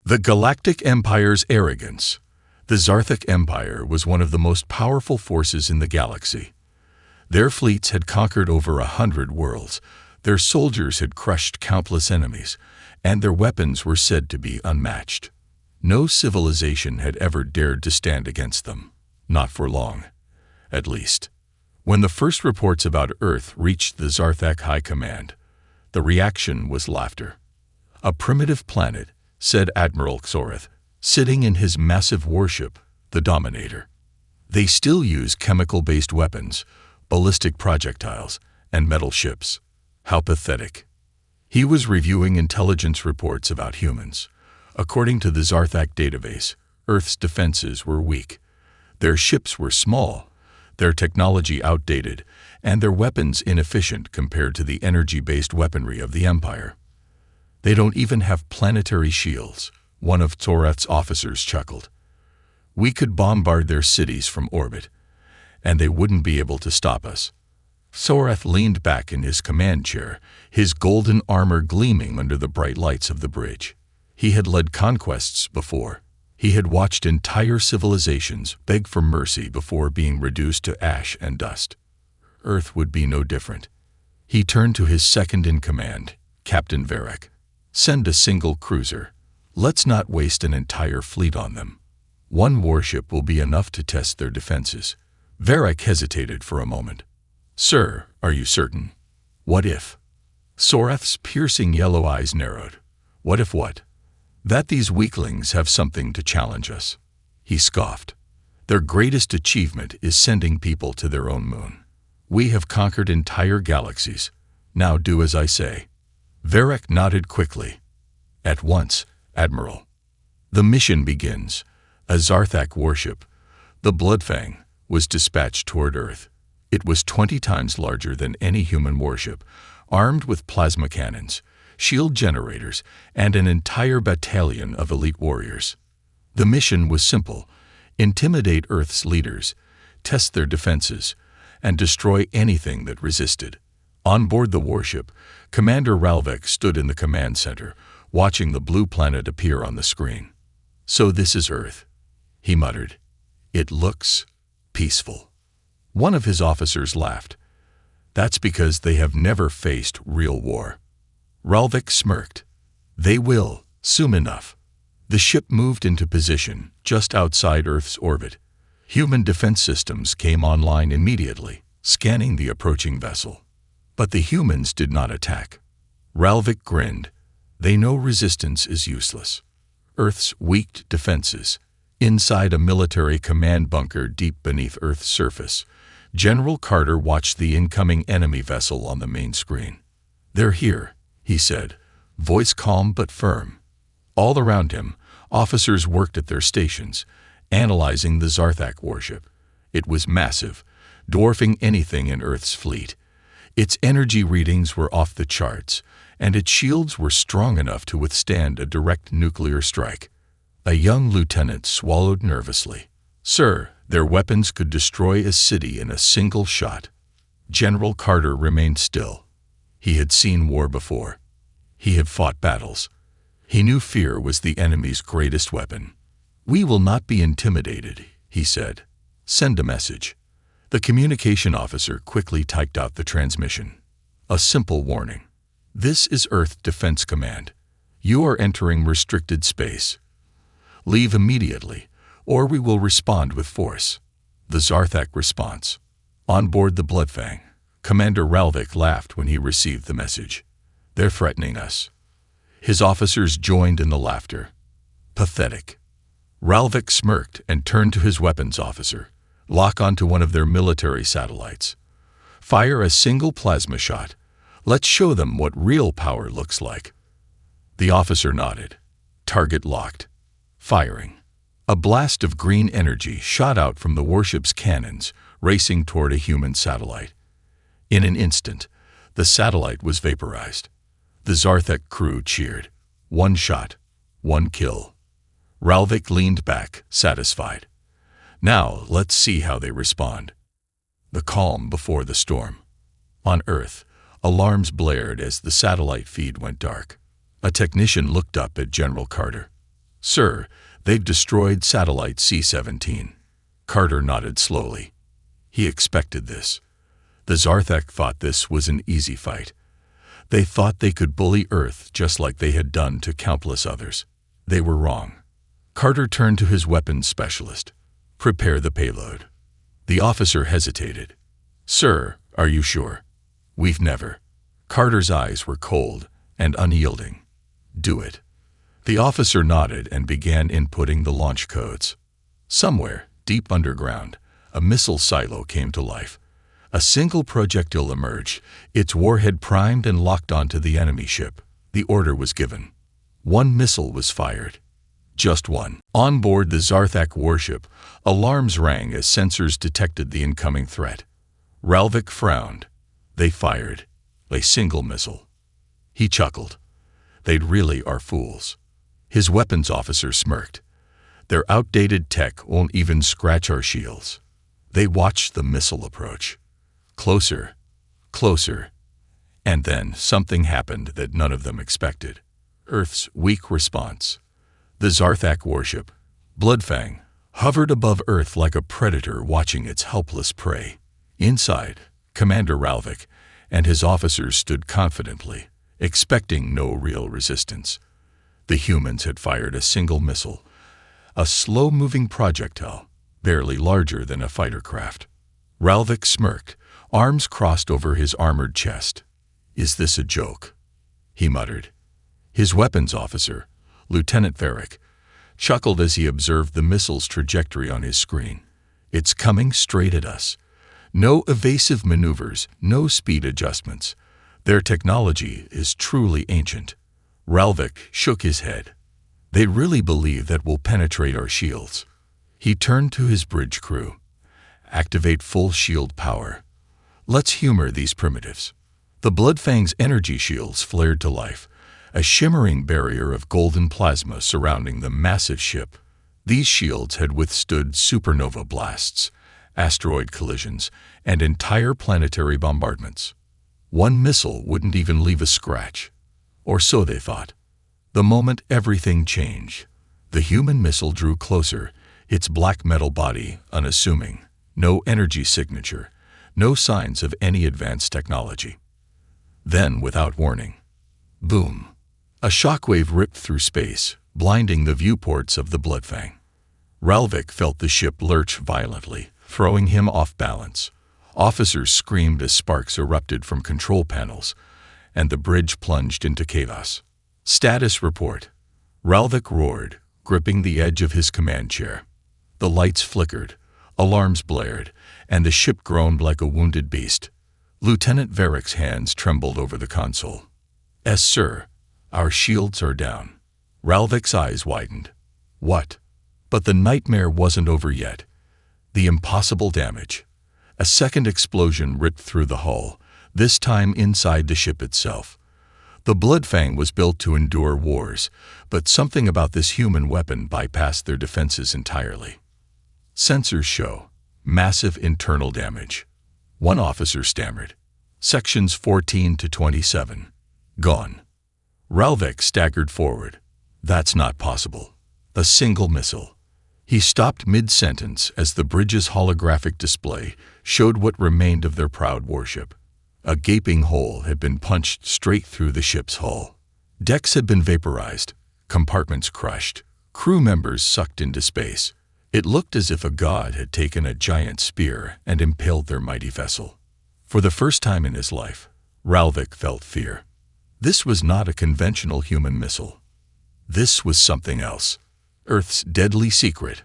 The Galactic Empire's arrogance. The Zarthak Empire was one of the most powerful forces in the galaxy. Their fleets had conquered over 100 worlds, their soldiers had crushed countless enemies, and their weapons were said to be unmatched. No civilization had ever dared to stand against them. Not for long, at least. When the first reports about Earth reached the Zarthak High Command, the reaction was laughter. A primitive planet, said Admiral Xorath, sitting in his massive warship, the Dominator. They still use chemical-based weapons, ballistic projectiles, and metal ships. How pathetic. He was reviewing intelligence reports about humans. According to the Zarthak database, Earth's defenses were weak. Their ships were small, their technology outdated, and their weapons inefficient compared to the energy-based weaponry of the Empire. They don't even have planetary shields, one of Xorath's officers chuckled. We could bombard their cities from orbit, and they wouldn't be able to stop us. Xorath leaned back in his command chair, his golden armor gleaming under the bright lights of the bridge. He had led conquests before. He had watched entire civilizations beg for mercy before being reduced to ash and dust. Earth would be no different. He turned to his second-in-command, Captain Varric. Send a single cruiser. Let's not waste an entire fleet on them. One warship will be enough to test their defenses. Varric hesitated for a moment. Sir, are you certain? What if? Xorath's piercing yellow eyes narrowed. What if what? That these weaklings have something to challenge us. He scoffed. Their greatest achievement is sending people to their own moon. We have conquered entire galaxies. Now do as I say. Varric nodded quickly. At once, Admiral. The mission begins. A Zarthak warship, the Bloodfang, was dispatched toward Earth. It was 20 times larger than any human warship, armed with plasma cannons, shield generators, and an entire battalion of elite warriors. The mission was simple: intimidate Earth's leaders, test their defenses, and destroy anything that resisted. On board the warship, Commander Ralvik stood in the command center, watching the blue planet appear on the screen. So this is Earth, he muttered. It looks peaceful. One of his officers laughed. That's because they have never faced real war. Ralvik smirked. They will, soon enough. The ship moved into position just outside Earth's orbit. Human defense systems came online immediately, scanning the approaching vessel. But the humans did not attack. Ralvik grinned. They know resistance is useless. Earth's weak defenses. Inside a military command bunker deep beneath Earth's surface, General Carter watched the incoming enemy vessel on the main screen. They're here, he said, voice calm but firm. All around him, officers worked at their stations, analyzing the Zarthak warship. It was massive, dwarfing anything in Earth's fleet. Its energy readings were off the charts, and its shields were strong enough to withstand a direct nuclear strike. A young lieutenant swallowed nervously. Sir, their weapons could destroy a city in a single shot. General Carter remained still. He had seen war before. He had fought battles. He knew fear was the enemy's greatest weapon. We will not be intimidated, he said. Send a message. The communication officer quickly typed out the transmission. A simple warning. This is Earth Defense Command. You are entering restricted space. Leave immediately, or we will respond with force. The Zarthak response. On board the Bloodfang, Commander Ralvik laughed when he received the message. They're threatening us. His officers joined in the laughter. Pathetic. Ralvik smirked and turned to his weapons officer. Lock onto one of their military satellites. Fire a single plasma shot. Let's show them what real power looks like. The officer nodded. Target locked. Firing. A blast of green energy shot out from the warship's cannons, racing toward a human satellite. In an instant, the satellite was vaporized. The Zarthak crew cheered. One shot, one kill. Ralvik leaned back, satisfied. Now let's see how they respond. The calm before the storm. On Earth, alarms blared as the satellite feed went dark. A technician looked up at General Carter. Sir, they've destroyed satellite C-17. Carter nodded slowly. He expected this. The Zarthak thought this was an easy fight. They thought they could bully Earth just like they had done to countless others. They were wrong. Carter turned to his weapons specialist. Prepare the payload. The officer hesitated. Sir, are you sure? We've never. Carter's eyes were cold and unyielding. Do it. The officer nodded and began inputting the launch codes. Somewhere, deep underground, a missile silo came to life. A single projectile emerged, its warhead primed and locked onto the enemy ship. The order was given. One missile was fired. Just one. On board the Zarthak warship, alarms rang as sensors detected the incoming threat. Ralvik frowned. They fired. A single missile. He chuckled. They really are fools. His weapons officer smirked. Their outdated tech won't even scratch our shields. They watched the missile approach. Closer, closer, and then something happened that none of them expected. Earth's weak response. The Zarthak warship, Bloodfang, hovered above Earth like a predator watching its helpless prey. Inside, Commander Ralvik and his officers stood confidently, expecting no real resistance. The humans had fired a single missile, a slow-moving projectile, barely larger than a fighter craft. Ralvik smirked, arms crossed over his armored chest. Is this a joke? He muttered. His weapons officer, Lieutenant Varric, chuckled as he observed the missile's trajectory on his screen. It's coming straight at us. No evasive maneuvers, no speed adjustments. Their technology is truly ancient. Ralvik shook his head. They really believe that we'll penetrate our shields. He turned to his bridge crew. Activate full shield power. Let's humor these primitives. The Bloodfang's energy shields flared to life, a shimmering barrier of golden plasma surrounding the massive ship. These shields had withstood supernova blasts, asteroid collisions, and entire planetary bombardments. One missile wouldn't even leave a scratch. Or so they thought. The moment everything changed, the human missile drew closer, its black metal body unassuming. No energy signature, no signs of any advanced technology. Then, without warning, boom! A shockwave ripped through space, blinding the viewports of the Bloodfang. Ralvik felt the ship lurch violently, throwing him off balance. Officers screamed as sparks erupted from control panels, and the bridge plunged into chaos. Status report. Ralvik roared, gripping the edge of his command chair. The lights flickered, alarms blared, and the ship groaned like a wounded beast. Lieutenant Varric's hands trembled over the console. "Yes, sir. Our shields are down." Ralvik's eyes widened. What? But the nightmare wasn't over yet. The impossible damage. A second explosion ripped through the hull, this time inside the ship itself. The Bloodfang was built to endure wars, but something about this human weapon bypassed their defenses entirely. Sensors show massive internal damage. One officer stammered. Sections 14 to 27. Gone. Ralvik staggered forward. That's not possible. A single missile. He stopped mid-sentence as the bridge's holographic display showed what remained of their proud warship. A gaping hole had been punched straight through the ship's hull. Decks had been vaporized, compartments crushed, crew members sucked into space. It looked as if a god had taken a giant spear and impaled their mighty vessel. For the first time in his life, Ralvik felt fear. This was not a conventional human missile. This was something else. Earth's deadly secret.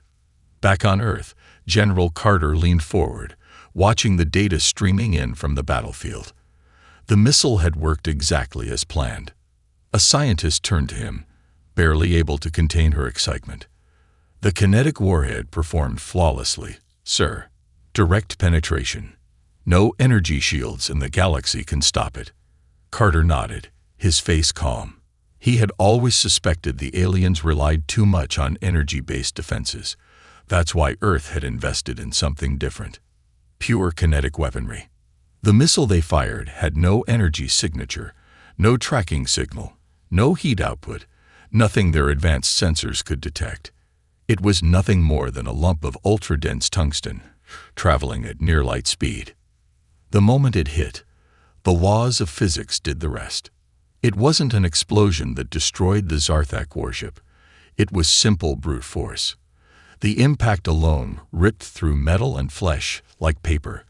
Back on Earth, General Carter leaned forward, watching the data streaming in from the battlefield. The missile had worked exactly as planned. A scientist turned to him, barely able to contain her excitement. The kinetic warhead performed flawlessly, sir. Direct penetration. No energy shields in the galaxy can stop it. Carter nodded, his face calm. He had always suspected the aliens relied too much on energy-based defenses. That's why Earth had invested in something different. Pure kinetic weaponry. The missile they fired had no energy signature, no tracking signal, no heat output, nothing their advanced sensors could detect. It was nothing more than a lump of ultra-dense tungsten, traveling at near light speed. The moment it hit, the laws of physics did the rest. It wasn't an explosion that destroyed the Zarthak warship. It was simple brute force. The impact alone ripped through metal and flesh like paper,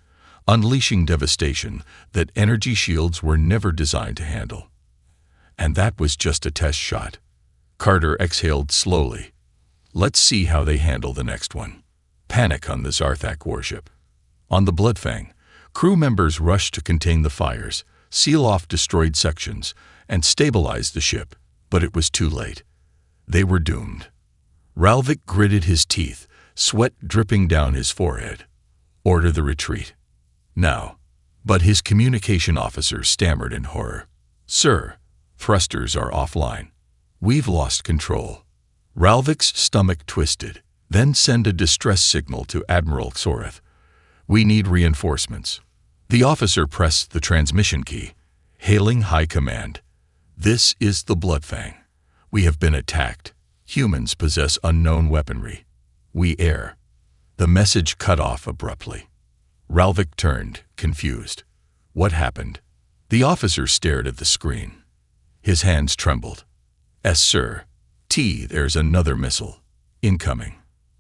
unleashing devastation that energy shields were never designed to handle. And that was just a test shot. Carter exhaled slowly. Let's see how they handle the next one. Panic on the Zarthak warship. On the Bloodfang, crew members rushed to contain the fires, seal off destroyed sections, and stabilize the ship, but it was too late. They were doomed. Ralvik gritted his teeth, sweat dripping down his forehead. Order the retreat. Now. But his communication officer stammered in horror. Sir, thrusters are offline. We've lost control. Ralvik's stomach twisted. Then send a distress signal to Admiral Xoreth. We need reinforcements. The officer pressed the transmission key, hailing high command. This is the Bloodfang. We have been attacked. Humans possess unknown weaponry. We err. The message cut off abruptly. Ralvik turned, confused. What happened? The officer stared at the screen. His hands trembled. Yes, sir. There's another missile. Incoming.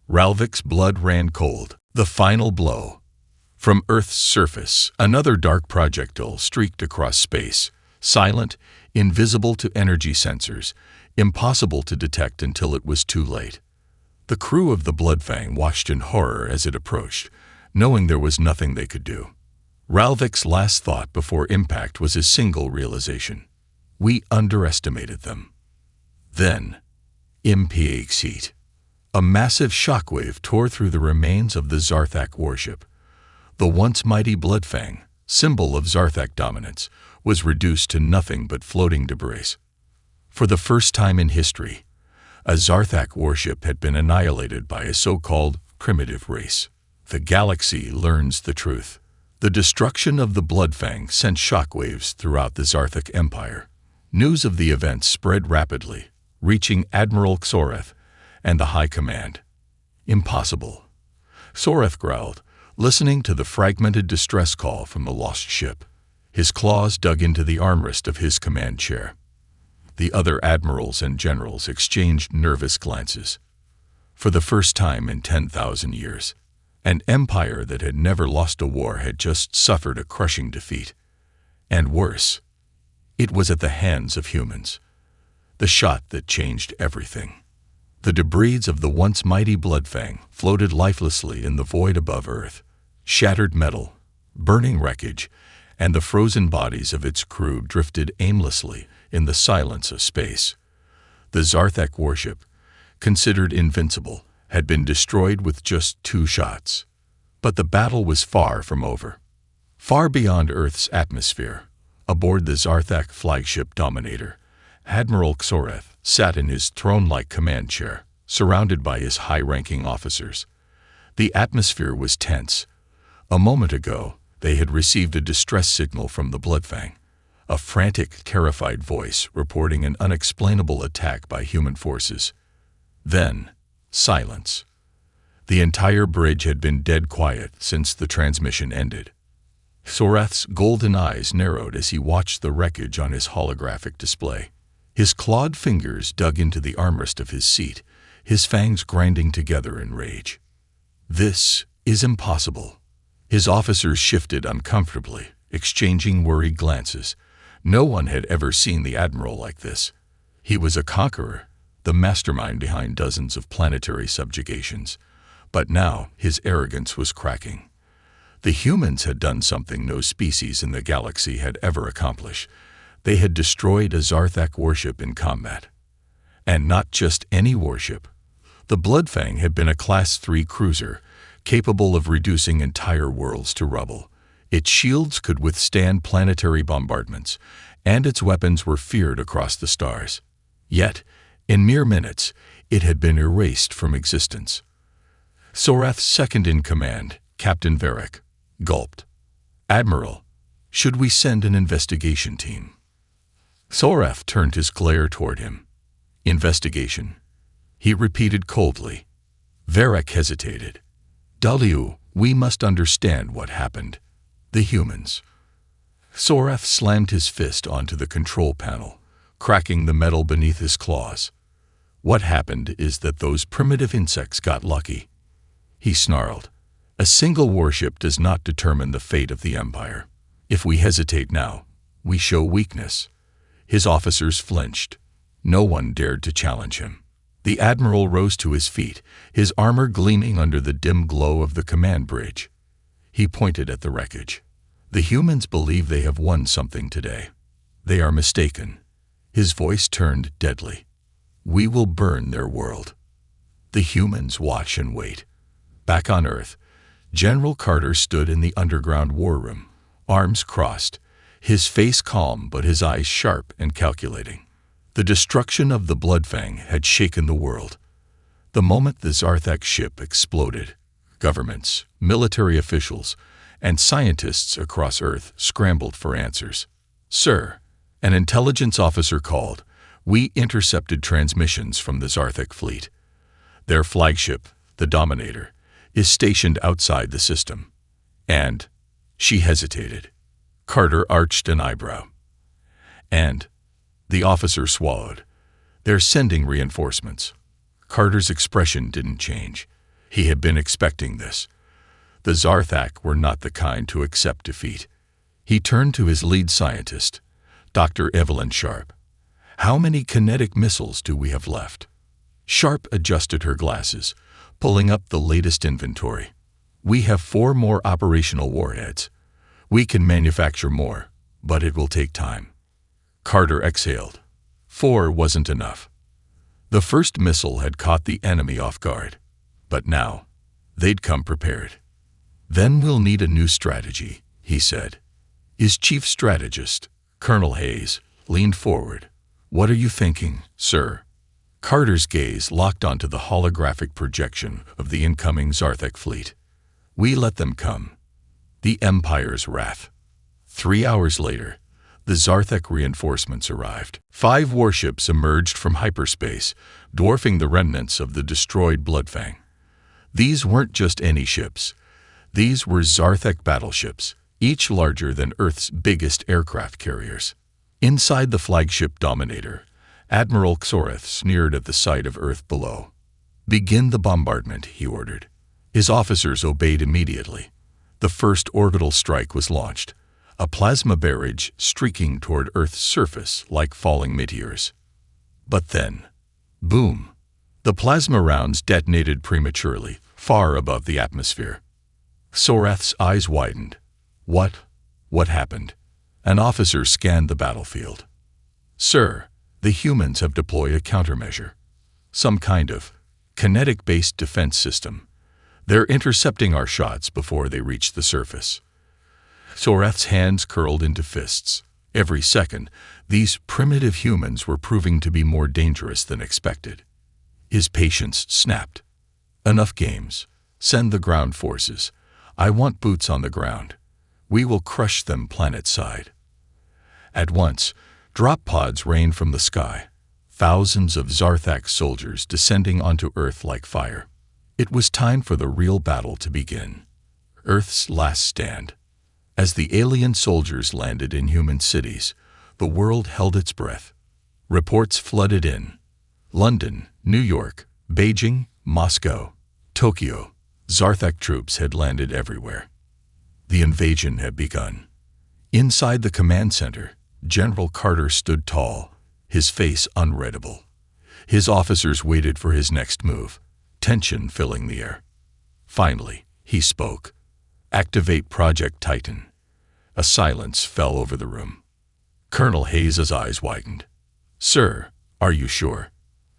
Ralvik's blood ran cold. The final blow. From Earth's surface, another dark projectile streaked across space, silent, invisible to energy sensors, impossible to detect until it was too late. The crew of the Bloodfang watched in horror as it approached, knowing there was nothing they could do. Ralvik's last thought before impact was a single realization. We underestimated them. Then, impact. A massive shockwave tore through the remains of the Zarthak warship. The once mighty Bloodfang, symbol of Zarthak dominance, was reduced to nothing but floating debris. For the first time in history, a Zarthak warship had been annihilated by a so-called primitive race. The galaxy learns the truth. The destruction of the Bloodfang sent shockwaves throughout the Zarthak Empire. News of the event spread rapidly, reaching Admiral Xoreth and the High Command. Impossible. Xoreth growled, listening to the fragmented distress call from the lost ship. His claws dug into the armrest of his command chair. The other admirals and generals exchanged nervous glances. For the first time in 10,000 years, an empire that had never lost a war had just suffered a crushing defeat. And worse, it was at the hands of humans. The shot that changed everything. The debris of the once mighty Bloodfang floated lifelessly in the void above Earth. Shattered metal, burning wreckage, and the frozen bodies of its crew drifted aimlessly in the silence of space. The Zarthak warship, considered invincible, had been destroyed with just 2 shots. But the battle was far from over. Far beyond Earth's atmosphere, aboard the Zarthak Flagship Dominator, Admiral Xoreth sat in his throne-like command chair, surrounded by his high-ranking officers. The atmosphere was tense. A moment ago, they had received a distress signal from the Bloodfang, a frantic, terrified voice reporting an unexplainable attack by human forces. Then, silence. The entire bridge had been dead quiet since the transmission ended. Xoreth's golden eyes narrowed as he watched the wreckage on his holographic display. His clawed fingers dug into the armrest of his seat, his fangs grinding together in rage. This is impossible. His officers shifted uncomfortably, exchanging worried glances. No one had ever seen the Admiral like this. He was a conqueror, the mastermind behind dozens of planetary subjugations. But now his arrogance was cracking. The humans had done something no species in the galaxy had ever accomplished. They had destroyed a Zarthak warship in combat. And not just any warship. The Bloodfang had been a Class 3 cruiser, capable of reducing entire worlds to rubble. Its shields could withstand planetary bombardments, and its weapons were feared across the stars. Yet, in mere minutes, it had been erased from existence. Xoreth's second-in-command, Captain Varric, gulped. Admiral, should we send an investigation team? Xoreth turned his glare toward him. Investigation, he repeated coldly. Varric hesitated. We must understand what happened. The humans. Sorath slammed his fist onto the control panel, cracking the metal beneath his claws. What happened is that those primitive insects got lucky. He snarled. A single warship does not determine the fate of the Empire. If we hesitate now, we show weakness. His officers flinched. No one dared to challenge him. The admiral rose to his feet, his armor gleaming under the dim glow of the command bridge. He pointed at the wreckage. The humans believe they have won something today. They are mistaken. His voice turned deadly. We will burn their world. The humans watch and wait. Back on Earth, General Carter stood in the underground war room, arms crossed, his face calm but his eyes sharp and calculating. The destruction of the Bloodfang had shaken the world. The moment the Zarthak ship exploded, governments, military officials, and scientists across Earth scrambled for answers. Sir, an intelligence officer called. We intercepted transmissions from the Zarthak fleet. Their flagship, the Dominator, is stationed outside the system. And she hesitated. Carter arched an eyebrow. And the officer swallowed. They're sending reinforcements. Carter's expression didn't change. He had been expecting this. The Zarthak were not the kind to accept defeat. He turned to his lead scientist, Dr. Evelyn Sharp. How many kinetic missiles do we have left? Sharp adjusted her glasses, pulling up the latest inventory. We have 4 more operational warheads. We can manufacture more, but it will take time. Carter exhaled. 4 wasn't enough. The first missile had caught the enemy off guard, but now they'd come prepared. Then we'll need a new strategy, he said. His chief strategist, Colonel Hayes, leaned forward. What are you thinking, sir? Carter's gaze locked onto the holographic projection of the incoming Zarthak fleet. We let them come. The Empire's wrath. 3 hours later, the Zarthak reinforcements arrived. 5 warships emerged from hyperspace, dwarfing the remnants of the destroyed Bloodfang. These weren't just any ships. These were Zarthak battleships, each larger than Earth's biggest aircraft carriers. Inside the flagship Dominator, Admiral Xoreth sneered at the sight of Earth below. Begin the bombardment, he ordered. His officers obeyed immediately. The first orbital strike was launched, a plasma barrage streaking toward Earth's surface like falling meteors. But then, boom! The plasma rounds detonated prematurely, far above the atmosphere. Soreth's eyes widened. What happened? An officer scanned the battlefield. Sir, the humans have deployed a countermeasure. Some kind of kinetic-based defense system. They're intercepting our shots before they reach the surface. Soreth's hands curled into fists. Every second, these primitive humans were proving to be more dangerous than expected. His patience snapped. Enough games. Send the ground forces. I want boots on the ground. We will crush them planet-side. At once, drop pods rained from the sky, thousands of Zarthak soldiers descending onto Earth like fire. It was time for the real battle to begin. Earth's last stand. As the alien soldiers landed in human cities, the world held its breath. Reports flooded in. London, New York, Beijing, Moscow, Tokyo. Zarthak troops had landed everywhere. The invasion had begun. Inside the command center, General Carter stood tall, his face unreadable. His officers waited for his next move, tension filling the air. Finally, he spoke. Activate Project Titan. A silence fell over the room. Colonel Hayes' eyes widened. Sir, are you sure?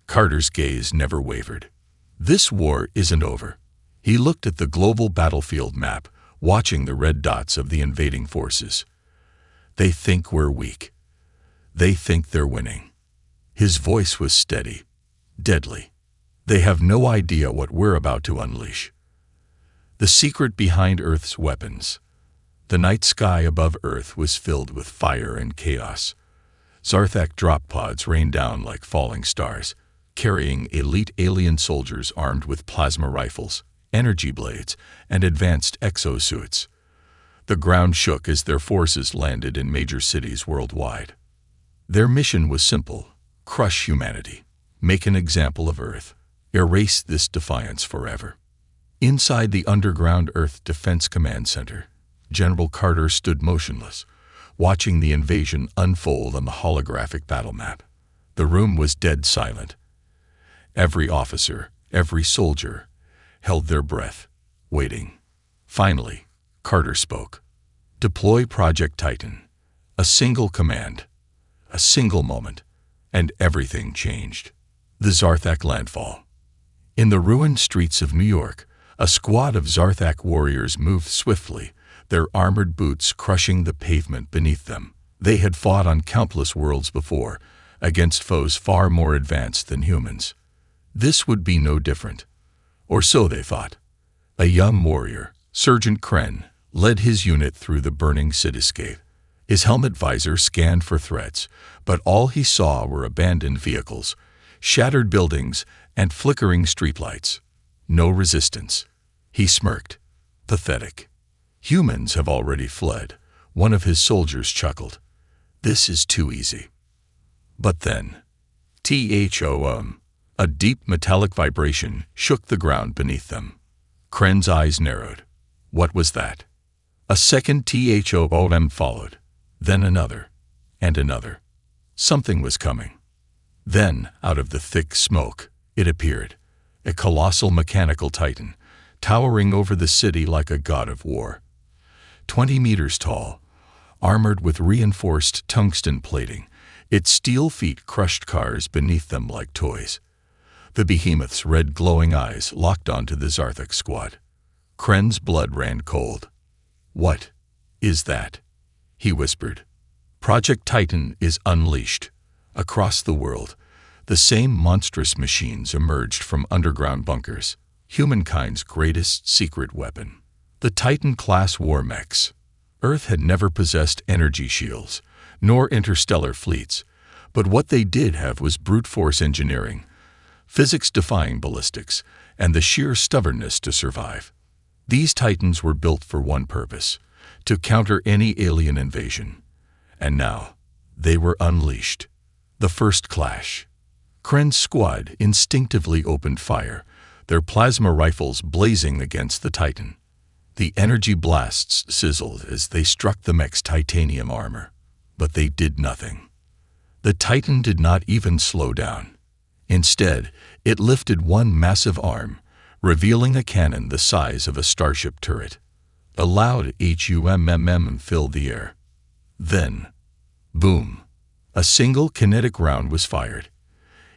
Carter's gaze never wavered. This war isn't over. He looked at the global battlefield map, watching the red dots of the invading forces. They think we're weak. They think they're winning. His voice was steady, deadly. They have no idea what we're about to unleash. The secret behind Earth's weapons. The night sky above Earth was filled with fire and chaos. Zarthak drop pods rained down like falling stars, carrying elite alien soldiers armed with plasma rifles, energy blades, and advanced exosuits. The ground shook as their forces landed in major cities worldwide. Their mission was simple: crush humanity, make an example of Earth, erase this defiance forever. Inside the underground Earth Defense Command Center, General Carter stood motionless, watching the invasion unfold on the holographic battle map. The room was dead silent. Every officer, every soldier, held their breath, waiting. Finally, Carter spoke. "Deploy Project Titan." A single command, a single moment, and everything changed. The Zarthak landfall. In the ruined streets of New York, a squad of Zarthak warriors moved swiftly, their armored boots crushing the pavement beneath them. They had fought on countless worlds before, against foes far more advanced than humans. This would be no different. Or so they thought. A young warrior, Sergeant Kren, led his unit through the burning cityscape. His helmet visor scanned for threats, but all he saw were abandoned vehicles, shattered buildings, and flickering streetlights. No resistance. He smirked. Pathetic. "Humans have already fled," one of his soldiers chuckled. "This is too easy." But then, a deep metallic vibration shook the ground beneath them. Kren's eyes narrowed. What was that? A second followed, then another, and another. Something was coming. Then, out of the thick smoke, it appeared, a colossal mechanical titan, towering over the city like a god of war. 20 meters tall, armored with reinforced tungsten plating, its steel feet crushed cars beneath them like toys. The behemoth's red glowing eyes locked onto the Zarthak squad. Kren's blood ran cold. "What is that?" he whispered. "Project Titan is unleashed." Across the world, the same monstrous machines emerged from underground bunkers, humankind's greatest secret weapon. The Titan-class war mechs. Earth had never possessed energy shields, nor interstellar fleets, but what they did have was brute force engineering, physics-defying ballistics, and the sheer stubbornness to survive. These Titans were built for one purpose: to counter any alien invasion. And now, they were unleashed. The first clash. Kren's squad instinctively opened fire, their plasma rifles blazing against the Titan. The energy blasts sizzled as they struck the mech's titanium armor, but they did nothing. The Titan did not even slow down. Instead, it lifted one massive arm, revealing a cannon the size of a starship turret. A loud HUMMM filled the air. Then, boom! A single kinetic round was fired.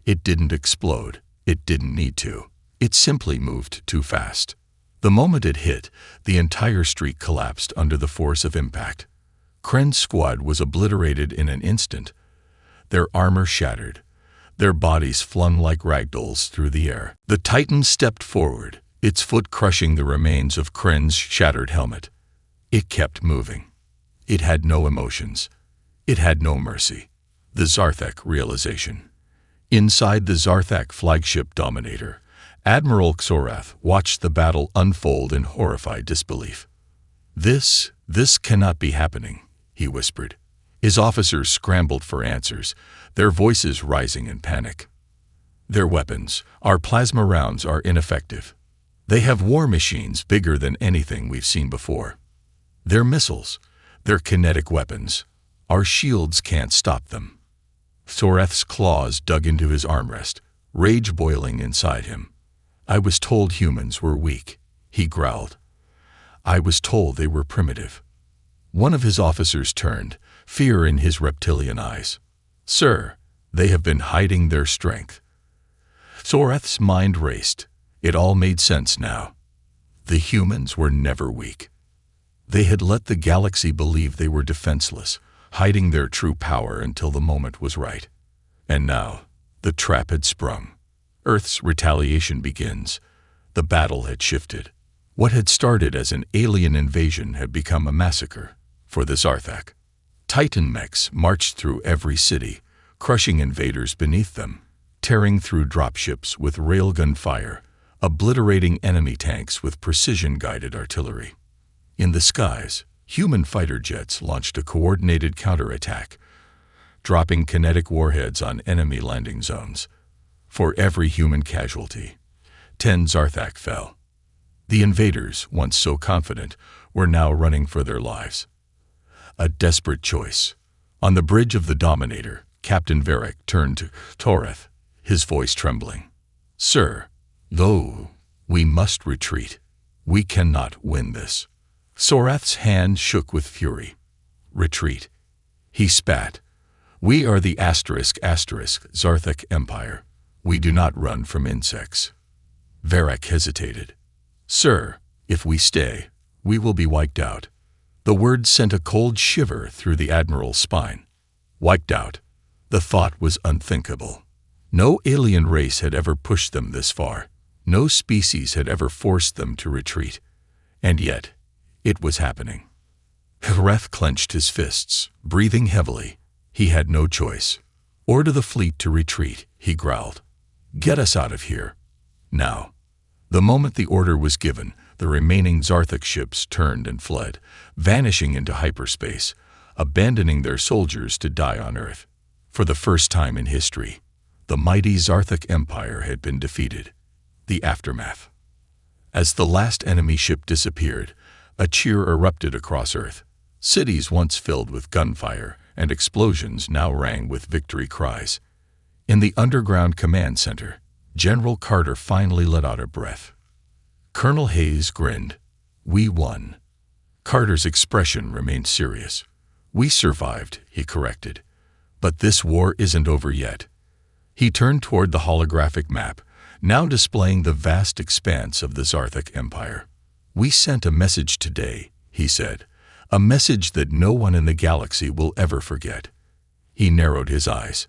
It didn't explode. It didn't need to. It simply moved too fast. The moment it hit, the entire street collapsed under the force of impact. Kren's squad was obliterated in an instant, their armor shattered, their bodies flung like ragdolls through the air. The Titan stepped forward, its foot crushing the remains of Kren's shattered helmet. It kept moving. It had no emotions. It had no mercy. The Zarthak realization. Inside the Zarthak flagship Dominator, Admiral Xorath watched the battle unfold in horrified disbelief. This cannot be happening," he whispered. His officers scrambled for answers, their voices rising in panic. "Their weapons, our plasma rounds, are ineffective. They have war machines bigger than anything we've seen before. Their missiles, their kinetic weapons, our shields can't stop them." Xorath's claws dug into his armrest, rage boiling inside him. "I was told humans were weak," he growled. "I was told they were primitive." One of his officers turned, fear in his reptilian eyes. "Sir, they have been hiding their strength." Xorath's mind raced. It all made sense now. The humans were never weak. They had let the galaxy believe they were defenseless, hiding their true power until the moment was right. And now, the trap had sprung. Earth's retaliation begins. The battle had shifted. What had started as an alien invasion had become a massacre for the Zarthak. Titan mechs marched through every city, crushing invaders beneath them, tearing through dropships with railgun fire, obliterating enemy tanks with precision-guided artillery. In the skies, human fighter jets launched a coordinated counterattack, dropping kinetic warheads on enemy landing zones. For every human casualty, 10 Zarthak fell. The invaders, once so confident, were now running for their lives. A desperate choice. On the bridge of the Dominator, Captain Varric turned to Toreth, his voice trembling. "Sir, though we must retreat, we cannot win this." Sorath's hand shook with fury. "Retreat." He spat. "We are the *** Zarthak Empire. We do not run from insects." Varric hesitated. "Sir, if we stay, we will be wiped out." The word sent a cold shiver through the Admiral's spine. Wiped out. The thought was unthinkable. No alien race had ever pushed them this far. No species had ever forced them to retreat. And yet, it was happening. Hreth clenched his fists, breathing heavily. He had no choice. "Order the fleet to retreat," he growled. "Get us out of here. Now." The moment the order was given, the remaining Zarthak ships turned and fled, vanishing into hyperspace, abandoning their soldiers to die on Earth. For the first time in history, the mighty Zarthak Empire had been defeated. The aftermath. As the last enemy ship disappeared, a cheer erupted across Earth. Cities once filled with gunfire and explosions now rang with victory cries. In the underground command center, General Carter finally let out a breath. Colonel Hayes grinned. "We won." Carter's expression remained serious. "We survived," he corrected. "But this war isn't over yet." He turned toward the holographic map, now displaying the vast expanse of the Zarthak Empire. "We sent a message today," he said, "a message that no one in the galaxy will ever forget." He narrowed his eyes.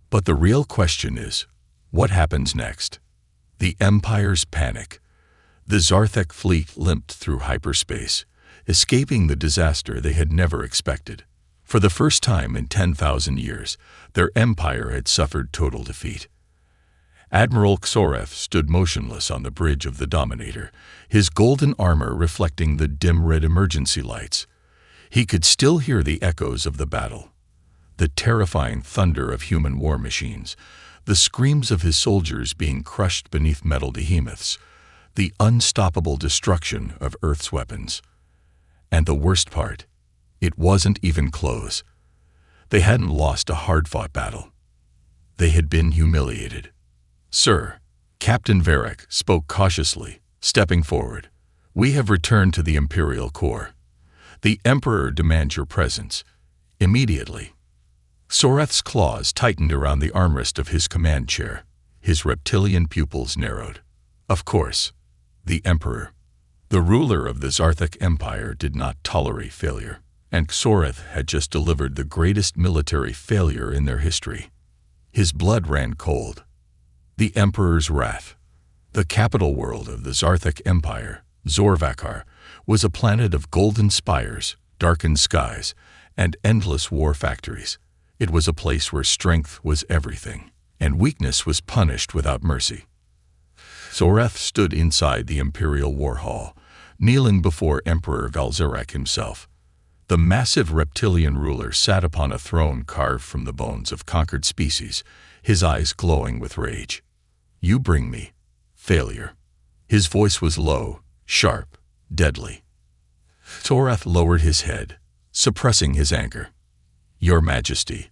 "But the real question is, what happens next?" The Empire's panic. The Zarthak fleet limped through hyperspace, escaping the disaster they had never expected. For the first time in 10,000 years, their empire had suffered total defeat. Admiral Xoreth stood motionless on the bridge of the Dominator, his golden armor reflecting the dim red emergency lights. He could still hear the echoes of the battle, the terrifying thunder of human war machines, the screams of his soldiers being crushed beneath metal behemoths, the unstoppable destruction of Earth's weapons. And the worst part, it wasn't even close. They hadn't lost a hard-fought battle. They had been humiliated. "Sir," Captain Varric spoke cautiously, stepping forward, "we have returned to the Imperial Core. The Emperor demands your presence. Immediately." Soreth's claws tightened around the armrest of his command chair. His reptilian pupils narrowed. Of course, the Emperor. The ruler of the Zarthak Empire did not tolerate failure, and Xoreth had just delivered the greatest military failure in their history. His blood ran cold. The Emperor's wrath. The capital world of the Zarthak Empire, Zorvakar, was a planet of golden spires, darkened skies, and endless war factories. It was a place where strength was everything, and weakness was punished without mercy. Xoreth stood inside the Imperial War Hall, kneeling before Emperor Valzarak himself. The massive reptilian ruler sat upon a throne carved from the bones of conquered species, his eyes glowing with rage. "You bring me failure." His voice was low, sharp, deadly. Xoreth lowered his head, suppressing his anger. "Your Majesty,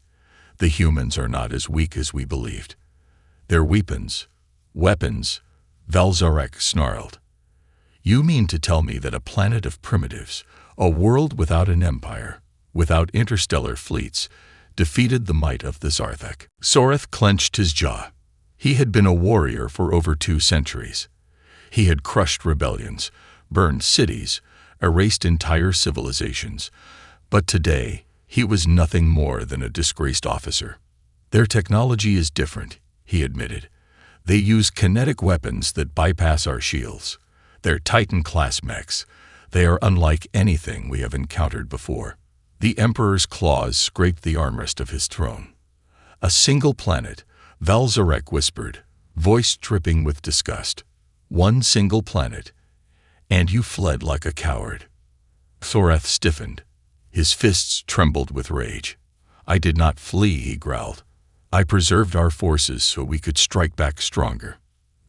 the humans are not as weak as we believed. Their weapons, Valzarak snarled. "You mean to tell me that a planet of primitives, a world without an empire, without interstellar fleets, defeated the might of the Zarthak?" Xoreth clenched his jaw. He had been a warrior for over 2 centuries. He had crushed rebellions, burned cities, erased entire civilizations. But today, he was nothing more than a disgraced officer. "Their technology is different," he admitted. "They use kinetic weapons that bypass our shields. They're Titan-class mechs. They are unlike anything we have encountered before." The Emperor's claws scraped the armrest of his throne. "A single planet," Valzarek whispered, voice dripping with disgust. "One single planet. And you fled like a coward." Thorath stiffened. His fists trembled with rage. "I did not flee," he growled. "I preserved our forces so we could strike back stronger."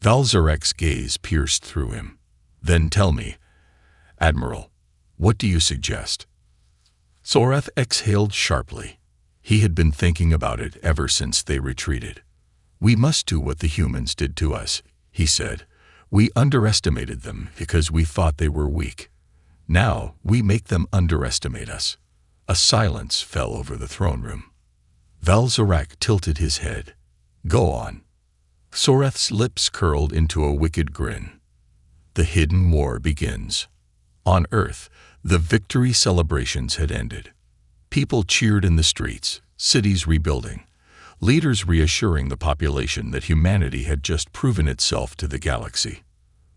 Valzarek's gaze pierced through him. "Then tell me, Admiral, what do you suggest?" Thorath exhaled sharply. He had been thinking about it ever since they retreated. "We must do what the humans did to us," he said. "We underestimated them because we thought they were weak. Now we make them underestimate us." A silence fell over the throne room. Valzarak tilted his head. "Go on." Thorath's lips curled into a wicked grin. "The hidden war begins." On Earth, the victory celebrations had ended. People cheered in the streets, cities rebuilding, leaders reassuring the population that humanity had just proven itself to the galaxy.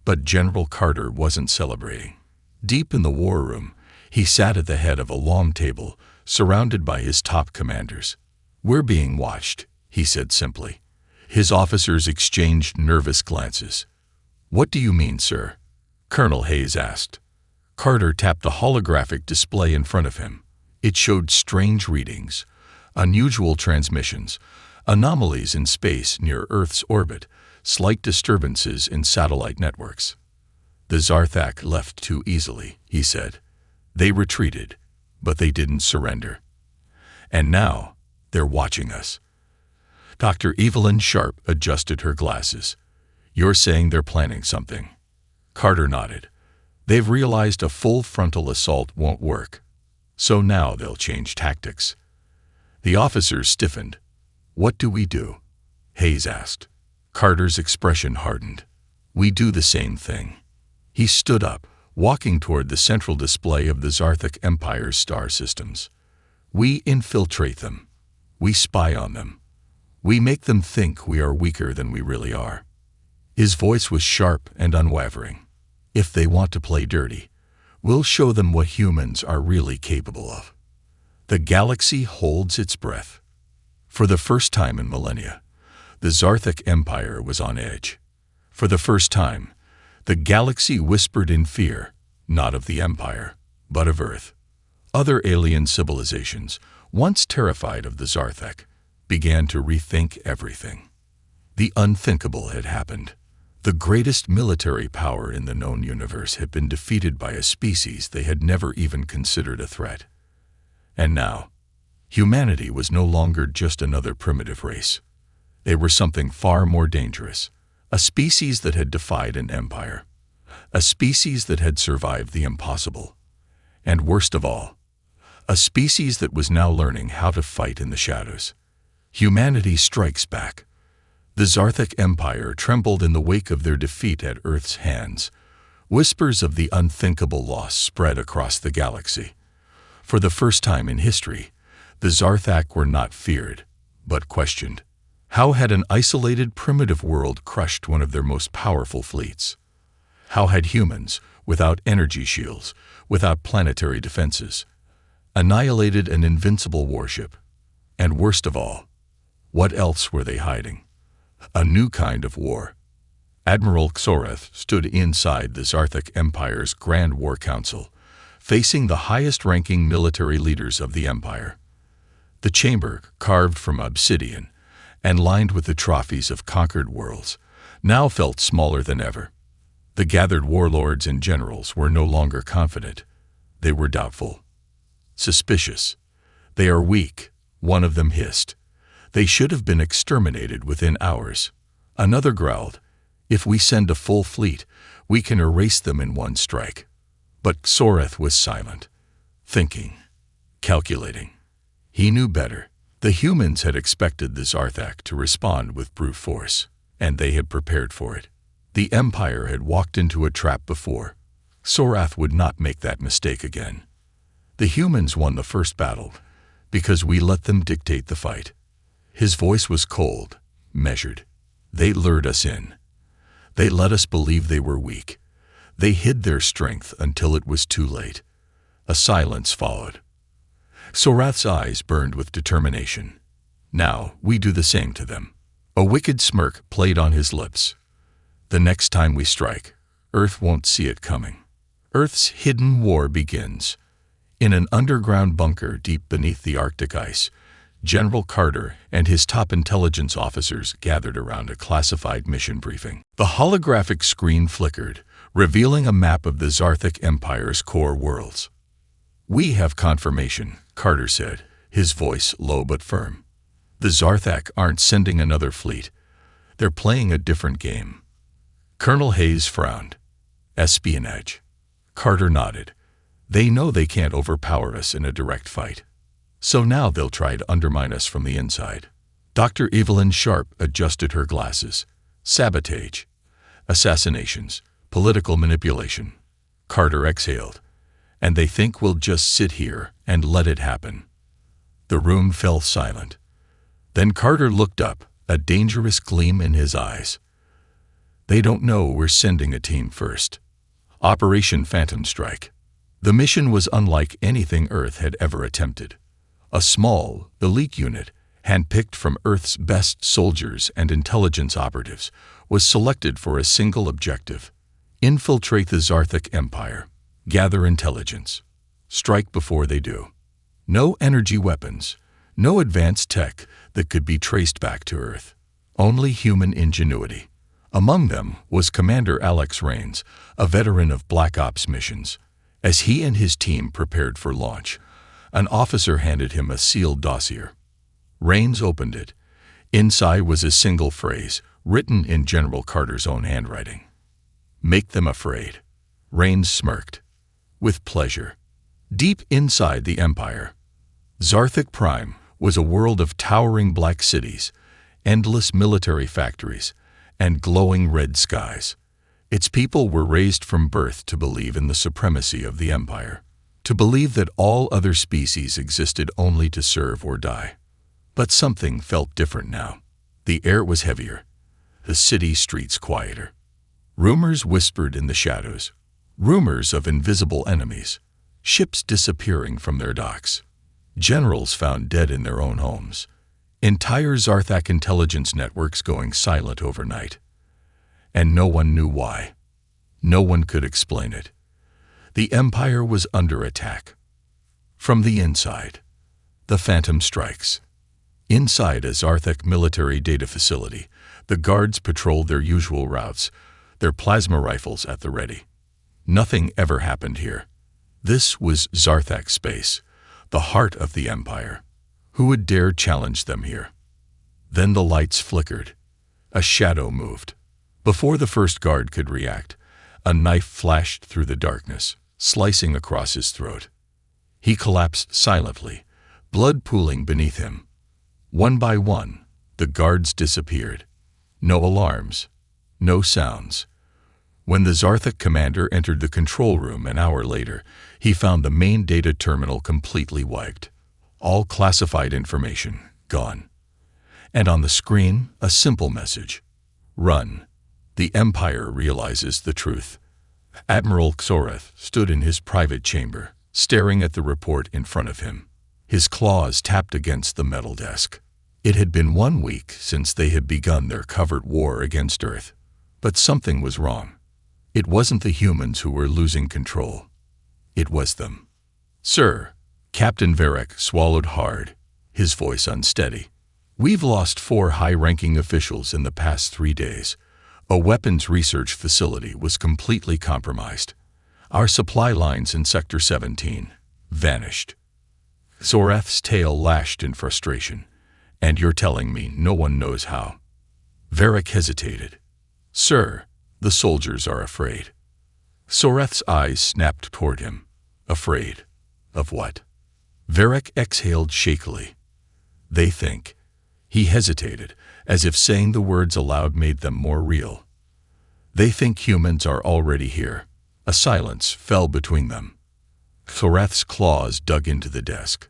But General Carter wasn't celebrating. Deep in the war room, he sat at the head of a long table, surrounded by his top commanders. "We're being watched," he said simply. His officers exchanged nervous glances. "What do you mean, sir?" Colonel Hayes asked. Carter tapped a holographic display in front of him. It showed strange readings, unusual transmissions, anomalies in space near Earth's orbit, slight disturbances in satellite networks. "The Zarthak left too easily," he said. "They retreated, but they didn't surrender. And now, they're watching us." Dr. Evelyn Sharp adjusted her glasses. "You're saying they're planning something?" Carter nodded. "They've realized a full frontal assault won't work. So now they'll change tactics." The officers stiffened. "What do we do?" Hayes asked. Carter's expression hardened. "We do the same thing." He stood up, walking toward the central display of the Zarthak Empire's star systems. "We infiltrate them. We spy on them. We make them think we are weaker than we really are." His voice was sharp and unwavering. "If they want to play dirty, we'll show them what humans are really capable of." The galaxy holds its breath. For the first time in millennia, the Zarthak Empire was on edge. For the first time, the galaxy whispered in fear, not of the Empire, but of Earth. Other alien civilizations, once terrified of the Zarthak, began to rethink everything. The unthinkable had happened. The greatest military power in the known universe had been defeated by a species they had never even considered a threat. And now, humanity was no longer just another primitive race. They were something far more dangerous, a species that had defied an empire, a species that had survived the impossible, and worst of all, a species that was now learning how to fight in the shadows. Humanity strikes back. The Zarthak Empire trembled in the wake of their defeat at Earth's hands. Whispers of the unthinkable loss spread across the galaxy. For the first time in history, the Zarthak were not feared, but questioned. How had an isolated primitive world crushed one of their most powerful fleets? How had humans, without energy shields, without planetary defenses, annihilated an invincible warship? And worst of all, what else were they hiding? A new kind of war. Admiral Thorath stood inside the Zarthak Empire's Grand War Council, facing the highest-ranking military leaders of the Empire. The chamber, carved from obsidian and lined with the trophies of conquered worlds, now felt smaller than ever. The gathered warlords and generals were no longer confident. They were doubtful. Suspicious. "They are weak," one of them hissed. "They should have been exterminated within hours." Another growled, "If we send a full fleet, we can erase them in one strike." But Thorath was silent, thinking, calculating. He knew better. The humans had expected the Zarthak to respond with brute force, and they had prepared for it. The Empire had walked into a trap before. Thorath would not make that mistake again. "The humans won the first battle, because we let them dictate the fight." His voice was cold, measured. "They lured us in. They let us believe they were weak. They hid their strength until it was too late." A silence followed. Sorath's eyes burned with determination. Now, we do the same to them. A wicked smirk played on his lips. The next time we strike, Earth won't see it coming. Earth's hidden war begins. In an underground bunker deep beneath the Arctic ice, General Carter and his top intelligence officers gathered around a classified mission briefing. The holographic screen flickered, revealing a map of the Zarthic Empire's core worlds. "We have confirmation," Carter said, his voice low but firm. "The Zarthak aren't sending another fleet. They're playing a different game." Colonel Hayes frowned. "Espionage." Carter nodded. "They know they can't overpower us in a direct fight. So now they'll try to undermine us from the inside." Dr. Evelyn Sharp adjusted her glasses. "Sabotage, assassinations, political manipulation." Carter exhaled. "And they think we'll just sit here and let it happen." The room fell silent. Then Carter looked up, a dangerous gleam in his eyes. "They don't know we're sending a team first. Operation Phantom Strike." The mission was unlike anything Earth had ever attempted. A small, elite unit, handpicked from Earth's best soldiers and intelligence operatives, was selected for a single objective: infiltrate the Zarthic Empire, gather intelligence, strike before they do. No energy weapons, no advanced tech that could be traced back to Earth. Only human ingenuity. Among them was Commander Alex Rains, a veteran of Black Ops missions. As he and his team prepared for launch, an officer handed him a sealed dossier. Rains opened it. Inside was a single phrase, written in General Carter's own handwriting. "Make them afraid." Rains smirked. "With pleasure." Deep inside the Empire, Zarthic Prime was a world of towering black cities, endless military factories, and glowing red skies. Its people were raised from birth to believe in the supremacy of the Empire, to believe that all other species existed only to serve or die. But something felt different now. The air was heavier, the city streets quieter. Rumors whispered in the shadows, rumors of invisible enemies, ships disappearing from their docks, generals found dead in their own homes, entire Zarthak intelligence networks going silent overnight. And no one knew why. No one could explain it. The Empire was under attack. From the inside. The Phantom Strikes. Inside a Zarthak military data facility, the guards patrolled their usual routes, their plasma rifles at the ready. Nothing ever happened here. This was Zarthak space, the heart of the Empire. Who would dare challenge them here? Then the lights flickered. A shadow moved. Before the first guard could react, a knife flashed through the darkness, slicing across his throat. He collapsed silently, blood pooling beneath him. One by one, the guards disappeared. No alarms, no sounds. When the Zarthak commander entered the control room an hour later, he found the main data terminal completely wiped. All classified information gone. And on the screen, a simple message: "Run. The Empire realizes the truth." Admiral Xorath stood in his private chamber, staring at the report in front of him. His claws tapped against the metal desk. It had been 1 week since they had begun their covert war against Earth. But something was wrong. It wasn't the humans who were losing control. It was them. "Sir," Captain Varek swallowed hard, his voice unsteady. "We've lost 4 high-ranking officials in the past 3 days. A weapons research facility was completely compromised. Our supply lines in Sector 17 vanished." Zorath's tail lashed in frustration. "And you're telling me no one knows how?" Varek hesitated. "Sir, the soldiers are afraid." Zorath's eyes snapped toward him. "Afraid? Of what?" Varek exhaled shakily. "They think." He hesitated, as if saying the words aloud made them more real. "They think humans are already here." A silence fell between them. Zorath's claws dug into the desk.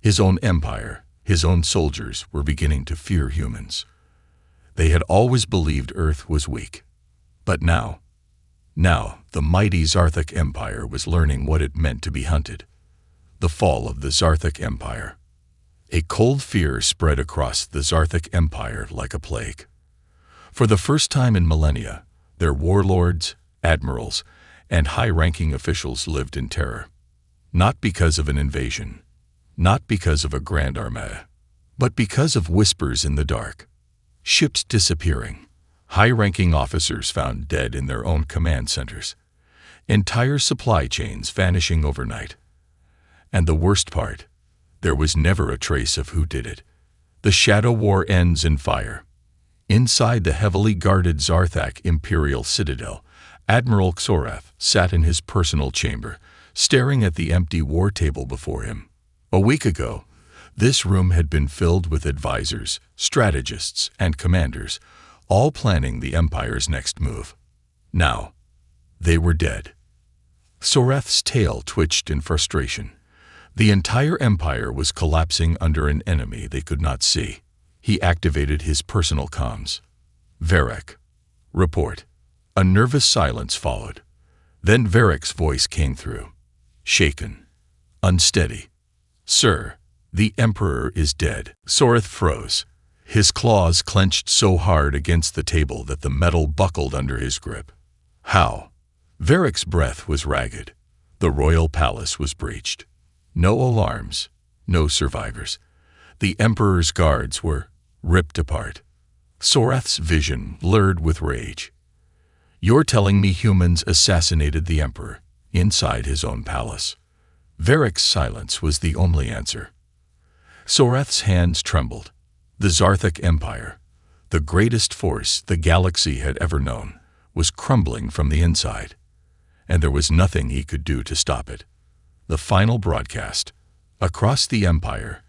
His own empire, his own soldiers were beginning to fear humans. They had always believed Earth was weak. But now, the mighty Zarthak Empire was learning what it meant to be hunted. The fall of the Zarthak Empire. A cold fear spread across the Zarthak Empire like a plague. For the first time in millennia, their warlords, admirals, and high-ranking officials lived in terror. Not because of an invasion, not because of a grand armada, but because of whispers in the dark. Ships disappearing, high-ranking officers found dead in their own command centers, entire supply chains vanishing overnight. And the worst part, there was never a trace of who did it. The Shadow War ends in fire. Inside the heavily guarded Zarthak Imperial Citadel, Admiral Xorath sat in his personal chamber, staring at the empty war table before him. A week ago, this room had been filled with advisors, strategists, and commanders, all planning the Empire's next move. Now, they were dead. Xorath's tail twitched in frustration. The entire Empire was collapsing under an enemy they could not see. He activated his personal comms. "Varric, report." A nervous silence followed. Then Varric's voice came through. Shaken. Unsteady. "Sir, the Emperor is dead." Xorath froze. His claws clenched so hard against the table that the metal buckled under his grip. How? Varric's breath was ragged. The royal palace was breached. No alarms, no survivors. The Emperor's guards were ripped apart. Xorath's vision blurred with rage. "You're telling me humans assassinated the Emperor inside his own palace?" Varric's silence was the only answer. Xorath's hands trembled. The Zarthak Empire, the greatest force the galaxy had ever known, was crumbling from the inside, and there was nothing he could do to stop it. The final broadcast. Across the Empire,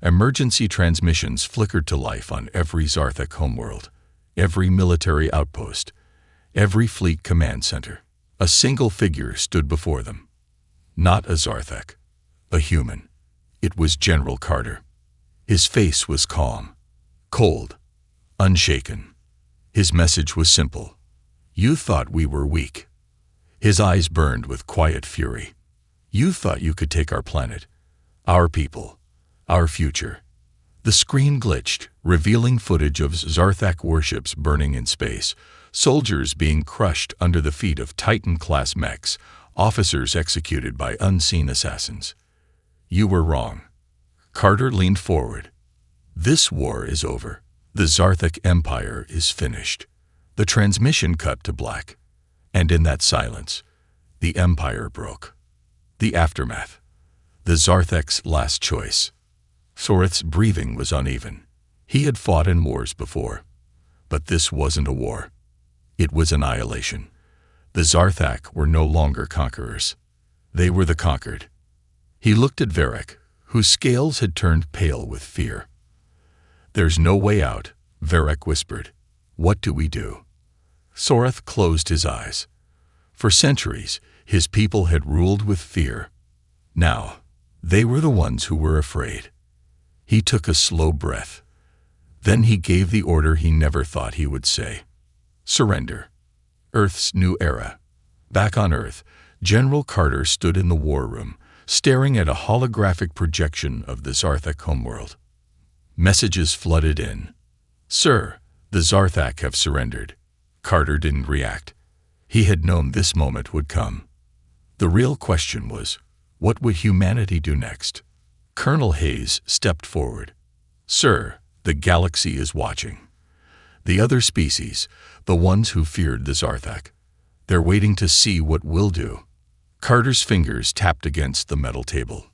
emergency transmissions flickered to life on every Zarthak homeworld, every military outpost, every fleet command center. A single figure stood before them. Not a Zarthak, a human. It was General Carter. His face was calm, cold, unshaken. His message was simple. "You thought we were weak." His eyes burned with quiet fury. "You thought you could take our planet, our people, our future." The screen glitched, revealing footage of Zarthak warships burning in space, soldiers being crushed under the feet of Titan-class mechs, officers executed by unseen assassins. "You were wrong." Carter leaned forward. "This war is over. The Zarthak Empire is finished." The transmission cut to black, and in that silence, the Empire broke. The aftermath. The Zarthak's last choice. Xorath's breathing was uneven. He had fought in wars before, but this wasn't a war. It was annihilation. The Zarthak were no longer conquerors. They were the conquered. He looked at Varric, whose scales had turned pale with fear. "There's no way out," Varric whispered. "What do we do?" Xorath closed his eyes. For centuries, his people had ruled with fear. Now, they were the ones who were afraid. He took a slow breath. Then he gave the order he never thought he would say. "Surrender." Earth's new era. Back on Earth, General Carter stood in the war room, staring at a holographic projection of the Zarthak homeworld. Messages flooded in. "Sir, the Zarthak have surrendered." Carter didn't react. He had known this moment would come. The real question was, what would humanity do next? Colonel Hayes stepped forward. "Sir, the galaxy is watching. The other species, the ones who feared the Zarthak, they're waiting to see what we'll do." Carter's fingers tapped against the metal table.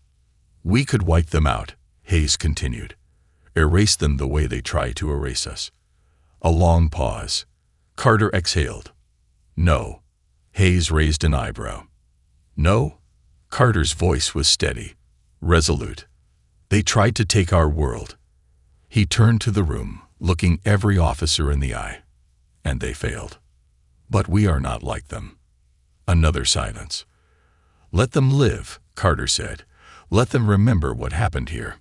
"We could wipe them out," Hayes continued. "Erase them the way they try to erase us." A long pause. Carter exhaled. "No." Hayes raised an eyebrow. "No?" Carter's voice was steady, resolute. "They tried to take our world." He turned to the room, looking every officer in the eye. "And they failed. But we are not like them." Another silence. "Let them live," Carter said. "Let them remember what happened here."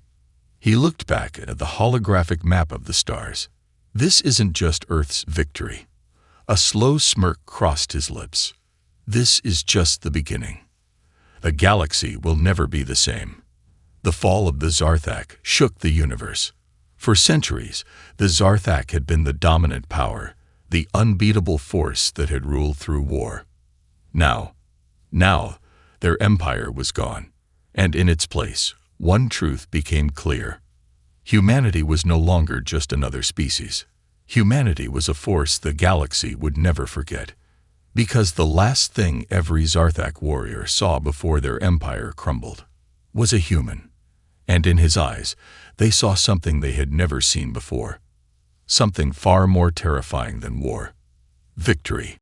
He looked back at the holographic map of the stars. "This isn't just Earth's victory." A slow smirk crossed his lips. "This is just the beginning. The galaxy will never be the same. The fall of the Zarthak shook the universe. For centuries, the Zarthak had been the dominant power, the unbeatable force that had ruled through war. Now, their empire was gone, and in its place, one truth became clear. Humanity was no longer just another species. Humanity was a force the galaxy would never forget. Because the last thing every Zarthak warrior saw before their empire crumbled was a human. And in his eyes, they saw something they had never seen before. Something far more terrifying than war. Victory.